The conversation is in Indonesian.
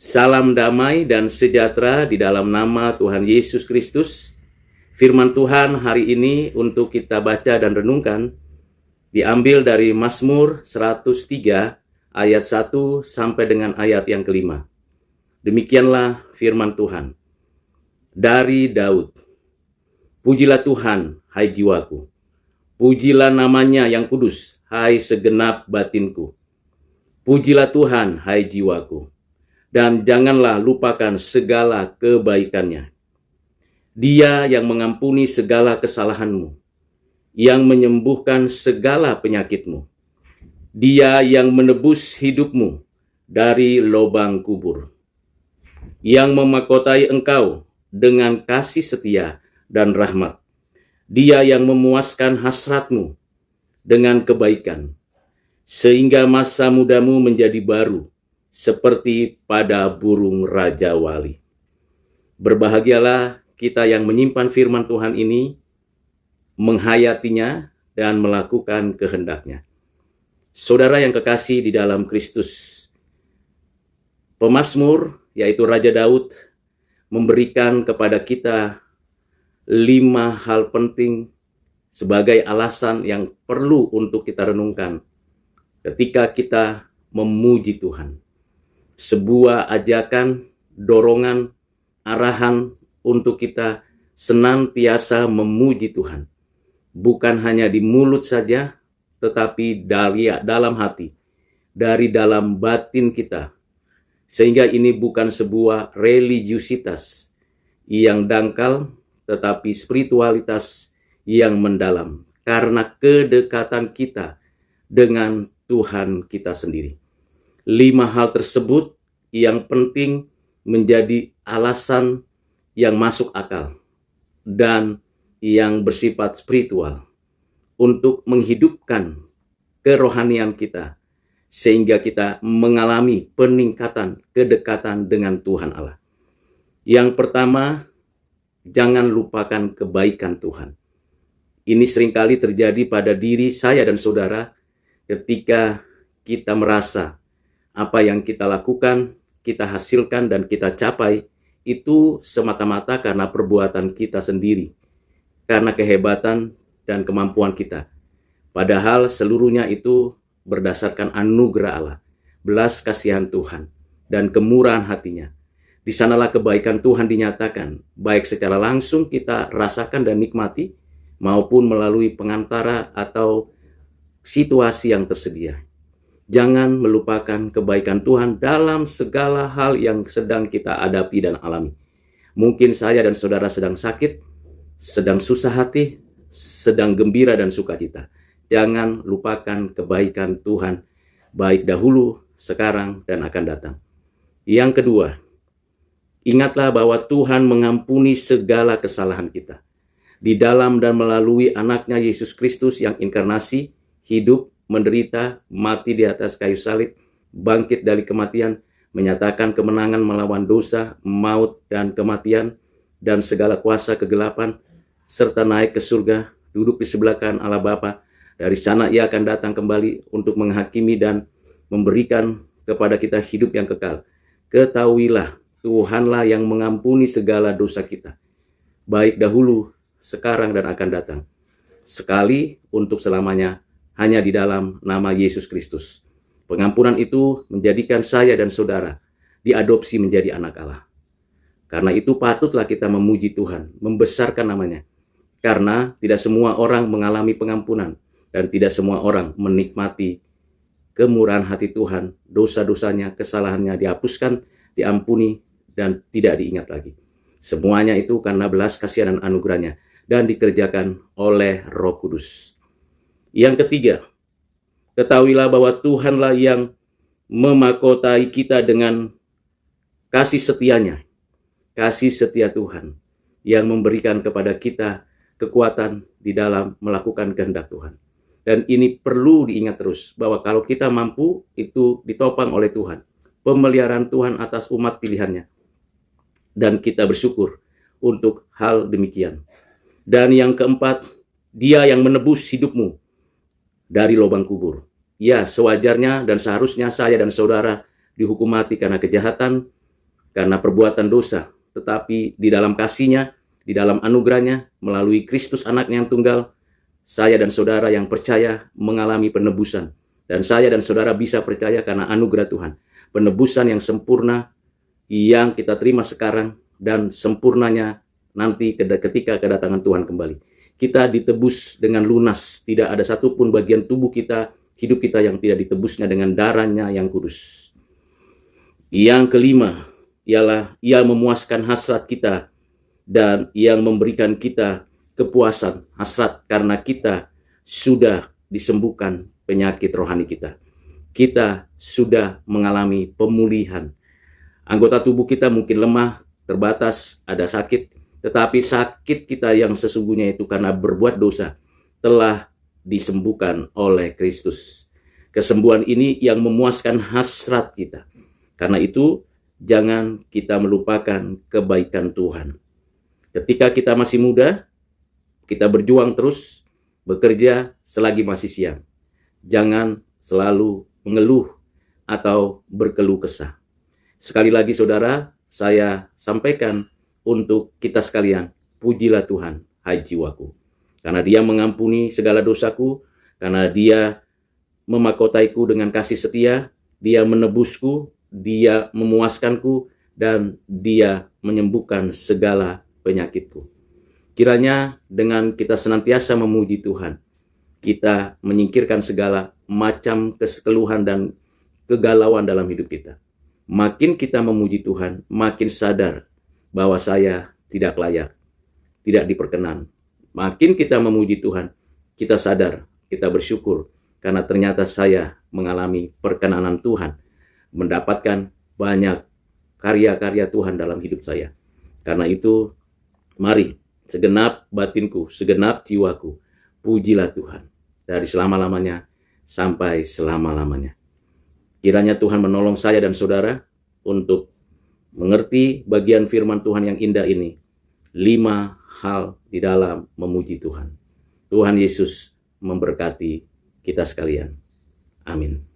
Salam damai dan sejahtera di dalam nama Tuhan Yesus Kristus. Firman Tuhan hari ini untuk kita baca dan renungkan diambil dari Mazmur 103 ayat 1 sampai dengan ayat yang kelima. Demikianlah firman Tuhan. Dari Daud. Pujilah Tuhan, hai jiwaku. Pujilah namanya yang kudus, hai segenap batinku. Pujilah Tuhan, hai jiwaku. Dan janganlah lupakan segala kebaikannya. Dia yang mengampuni segala kesalahanmu, yang menyembuhkan segala penyakitmu. Dia yang menebus hidupmu dari lubang kubur, yang memahkotai engkau dengan kasih setia dan rahmat. Dia yang memuaskan hasratmu dengan kebaikan, sehingga masa mudamu menjadi baru, seperti pada burung Raja Wali. Berbahagialah kita yang menyimpan firman Tuhan ini, menghayatinya, dan melakukan kehendaknya. Saudara yang kekasih di dalam Kristus, pemazmur, yaitu Raja Daud, memberikan kepada kita 5 hal penting sebagai alasan yang perlu untuk kita renungkan ketika kita memuji Tuhan. Sebuah ajakan, dorongan, arahan untuk kita senantiasa memuji Tuhan. Bukan hanya di mulut saja, tetapi dari dalam hati, dari dalam batin kita. Sehingga ini bukan sebuah religiusitas yang dangkal, tetapi spiritualitas yang mendalam. Karena kedekatan kita dengan Tuhan kita sendiri. 5 hal tersebut yang penting menjadi alasan yang masuk akal dan yang bersifat spiritual untuk menghidupkan kerohanian kita sehingga kita mengalami peningkatan kedekatan dengan Tuhan Allah. Yang pertama, jangan lupakan kebaikan Tuhan. Ini seringkali terjadi pada diri saya dan saudara ketika kita merasa apa yang kita lakukan, kita hasilkan, dan kita capai itu semata-mata karena perbuatan kita sendiri, karena kehebatan dan kemampuan kita. Padahal seluruhnya itu berdasarkan anugerah Allah, belas kasihan Tuhan, dan kemurahan hatinya. Di sanalah kebaikan Tuhan dinyatakan, baik secara langsung kita rasakan dan nikmati, maupun melalui pengantara atau situasi yang tersedia. Jangan melupakan kebaikan Tuhan dalam segala hal yang sedang kita hadapi dan alami. Mungkin saya dan saudara sedang sakit, sedang susah hati, sedang gembira dan sukacita. Jangan lupakan kebaikan Tuhan, baik dahulu, sekarang, dan akan datang. Yang kedua, ingatlah bahwa Tuhan mengampuni segala kesalahan kita. Di dalam dan melalui anaknya Yesus Kristus yang inkarnasi, hidup, menderita, mati di atas kayu salib, bangkit dari kematian, menyatakan kemenangan melawan dosa, maut, dan kematian, dan segala kuasa kegelapan, serta naik ke surga, duduk di sebelah kanan Allah Bapa. Dari sana ia akan datang kembali untuk menghakimi dan memberikan kepada kita hidup yang kekal. Ketahuilah, Tuhanlah yang mengampuni segala dosa kita, baik dahulu, sekarang, dan akan datang. Sekali untuk selamanya, hanya di dalam nama Yesus Kristus. Pengampunan itu menjadikan saya dan saudara diadopsi menjadi anak Allah. Karena itu patutlah kita memuji Tuhan, membesarkan namanya. Karena tidak semua orang mengalami pengampunan dan tidak semua orang menikmati kemurahan hati Tuhan, dosa-dosanya, kesalahannya dihapuskan, diampuni, dan tidak diingat lagi. Semuanya itu karena belas kasihan dan anugerahnya dan dikerjakan oleh Roh Kudus. Yang ketiga, ketahuilah bahwa Tuhanlah yang memahkotai kita dengan kasih setianya. Kasih setia Tuhan yang memberikan kepada kita kekuatan di dalam melakukan kehendak Tuhan. Dan ini perlu diingat terus, bahwa kalau kita mampu, itu ditopang oleh Tuhan. Pemeliharaan Tuhan atas umat pilihannya. Dan kita bersyukur untuk hal demikian. Dan yang keempat, Dia yang menebus hidupmu dari lubang kubur. Ya, sewajarnya dan seharusnya saya dan saudara dihukum mati karena kejahatan, karena perbuatan dosa, tetapi di dalam kasih-Nya, di dalam anugerah-Nya, melalui Kristus anaknya yang tunggal, saya dan saudara yang percaya mengalami penebusan. Dan saya dan saudara bisa percaya karena anugerah Tuhan. Penebusan yang sempurna yang kita terima sekarang dan sempurnanya nanti ketika kedatangan Tuhan kembali. Kita ditebus dengan lunas. Tidak ada satupun bagian tubuh kita, hidup kita yang tidak ditebusnya dengan darah-Nya yang kudus. Yang kelima ialah Ia memuaskan hasrat kita dan yang memberikan kita kepuasan hasrat karena kita sudah disembuhkan penyakit rohani kita. Kita sudah mengalami pemulihan. Anggota tubuh kita mungkin lemah, terbatas, ada sakit, tetapi sakit kita yang sesungguhnya itu karena berbuat dosa telah disembuhkan oleh Kristus. Kesembuhan ini yang memuaskan hasrat kita. Karena itu, jangan kita melupakan kebaikan Tuhan. Ketika kita masih muda, kita berjuang terus, bekerja selagi masih siang. Jangan selalu mengeluh atau berkeluh kesah. Sekali lagi saudara, saya sampaikan untuk kita sekalian, pujilah Tuhan, hai jiwaku. Karena Dia mengampuni segala dosaku, karena Dia memahkotaiku dengan kasih setia, Dia menebusku, Dia memuaskanku, dan Dia menyembuhkan segala penyakitku. Kiranya dengan kita senantiasa memuji Tuhan, kita menyingkirkan segala macam kekeluhan dan kegalauan dalam hidup kita. Makin kita memuji Tuhan, makin sadar bahwa saya tidak layak, tidak diperkenan. Makin kita memuji Tuhan, kita sadar, kita bersyukur, karena ternyata saya mengalami perkenanan Tuhan, mendapatkan banyak karya-karya Tuhan dalam hidup saya. Karena itu, mari, segenap batinku, segenap jiwaku, pujilah Tuhan, dari selama-lamanya sampai selama-lamanya. Kiranya Tuhan menolong saya dan saudara untuk mengerti bagian firman Tuhan yang indah ini. 5 hal di dalam memuji Tuhan. Tuhan Yesus memberkati kita sekalian. Amin.